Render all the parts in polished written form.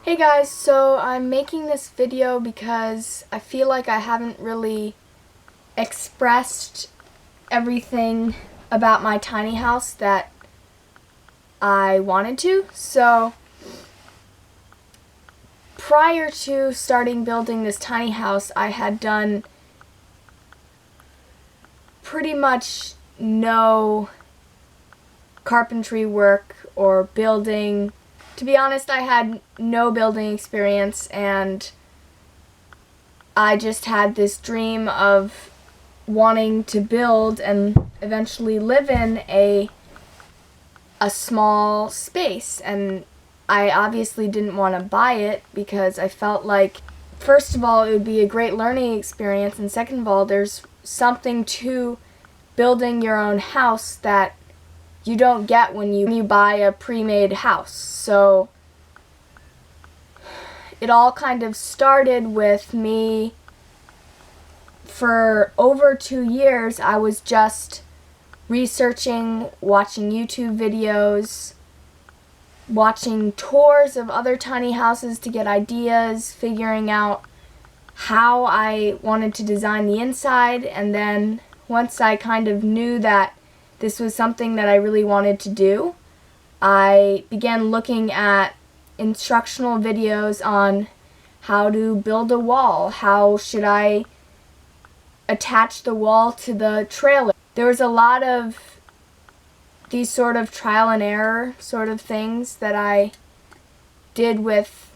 Hey guys, so I'm making this video because I feel like I haven't really expressed everything about my tiny house that I wanted to. So prior to starting building this tiny house, I had done pretty much no carpentry work or building. To be honest, I had no building experience, and I just had this dream of wanting to build and eventually live in a small space. And I obviously didn't want to buy it because I felt like, first of all, it would be a great learning experience, and second of all, there's something to building your own house that you don't get when you buy a pre-made house. So it all kind of started with me. For over 2 years, I was just researching, watching YouTube videos, watching tours of other tiny houses to get ideas, figuring out how I wanted to design the inside. And then once I kind of knew that this was something that I really wanted to do, I began looking at instructional videos on how to build a wall, how should I attach the wall to the trailer. There was a lot of these sort of trial and error sort of things that I did with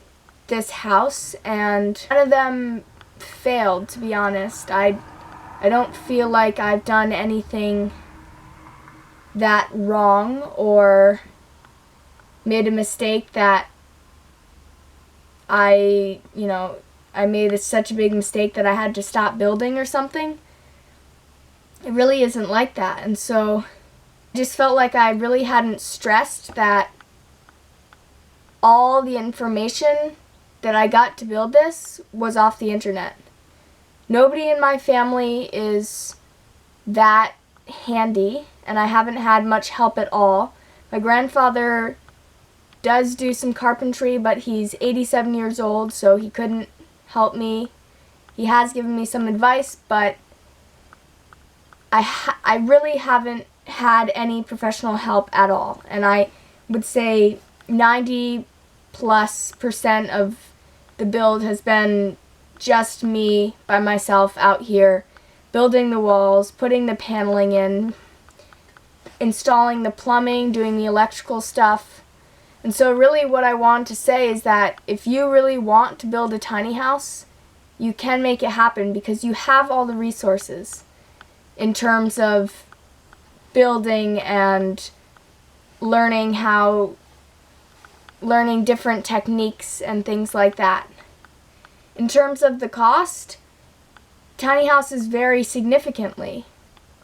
this house, and none of them failed, to be honest. I don't feel like I've done anything that wrong or made a mistake that I made such a big mistake that I had to stop building or something. It really isn't like that. And so I just felt like I really hadn't stressed that all the information that I got to build this was off the internet. Nobody in my family is that handy, and I haven't had much help at all. My grandfather does do some carpentry, but he's 87 years old, so he couldn't help me. He has given me some advice, but I really haven't had any professional help at all. And I would say 90+% of the build has been just me by myself out here, building the walls, putting the paneling in, installing the plumbing, doing the electrical stuff. And so really what I want to say is that if you really want to build a tiny house, you can make it happen because you have all the resources in terms of building and learning different techniques and things like that. In terms of the cost, tiny houses vary significantly.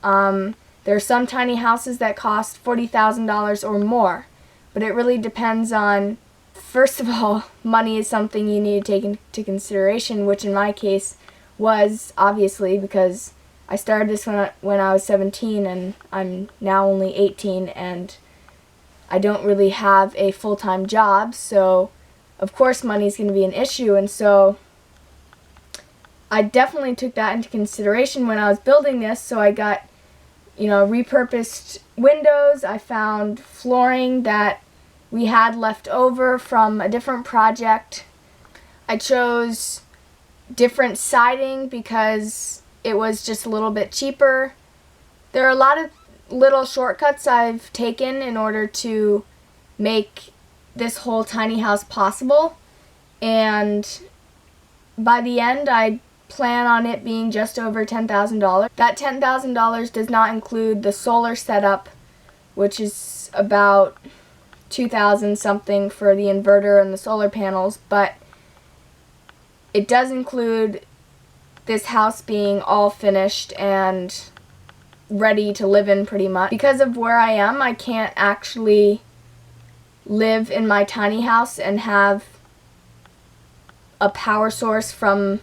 There are some tiny houses that cost $40,000 or more, but it really depends on, first of all, money is something you need to take into consideration, which in my case was obviously because I started this when I was 17 and I'm now only 18, and I don't really have a full-time job, so of course money is going to be an issue. And so I definitely took that into consideration when I was building this. So I got repurposed windows. I found flooring that we had left over from a different project. I chose different siding because it was just a little bit cheaper. There are a lot of little shortcuts I've taken in order to make this whole tiny house possible, and by the end I plan on it being just over $10,000. That $10,000 does not include the solar setup, which is about $2,000 something for the inverter and the solar panels, but it does include this house being all finished and ready to live in pretty much. Because of where I am, I can't actually live in my tiny house and have a power source from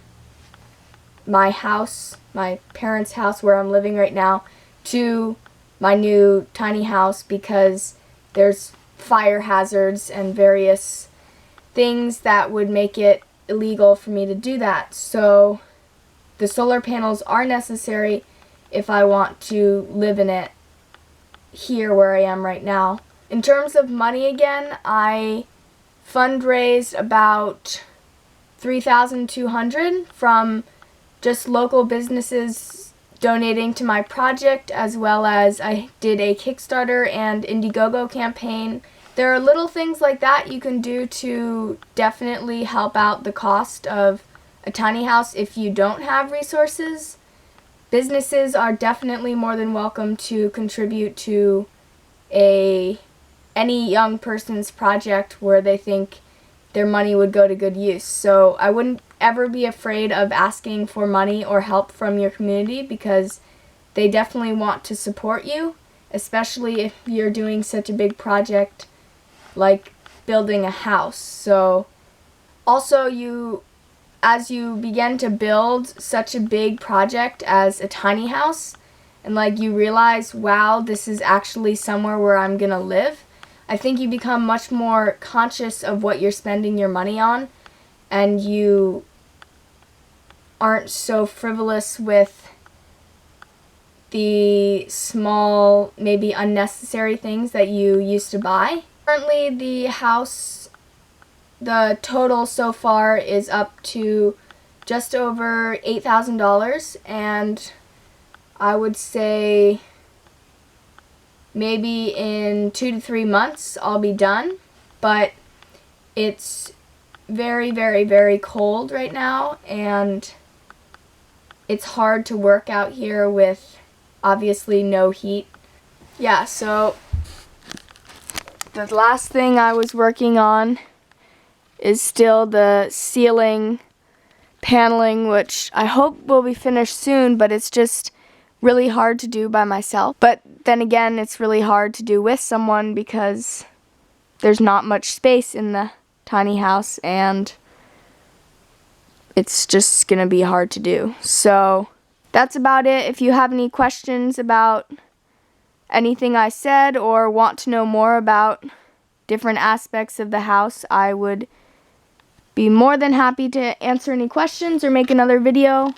my house, my parents' house where I'm living right now, to my new tiny house because there's fire hazards and various things that would make it illegal for me to do that. So the solar panels are necessary if I want to live in it here where I am right now. In terms of money again, I fundraised about $3,200 from just local businesses donating to my project, as well as I did a Kickstarter and Indiegogo campaign. There are little things like that you can do to definitely help out the cost of a tiny house if you don't have resources. Businesses are definitely more than welcome to contribute to any young person's project where they think their money would go to good use. So I wouldn't ever be afraid of asking for money or help from your community, because they definitely want to support you, especially if you're doing such a big project like building a house. So also, as you begin to build such a big project as a tiny house, and you realize, wow, this is actually somewhere where I'm gonna live, I think you become much more conscious of what you're spending your money on, and you aren't so frivolous with the small, maybe unnecessary things that you used to buy. Currently, the house, the total so far is up to just over $8,000, and I would say maybe in 2 to 3 months I'll be done, but it's very, very, very cold right now, and it's hard to work out here with obviously no heat. Yeah, so the last thing I was working on is still the ceiling paneling, which I hope will be finished soon, but it's just really hard to do by myself. But then again, it's really hard to do with someone because there's not much space in the tiny house, and it's just gonna be hard to do. So that's about it. If you have any questions about anything I said or want to know more about different aspects of the house, I would be more than happy to answer any questions or make another video.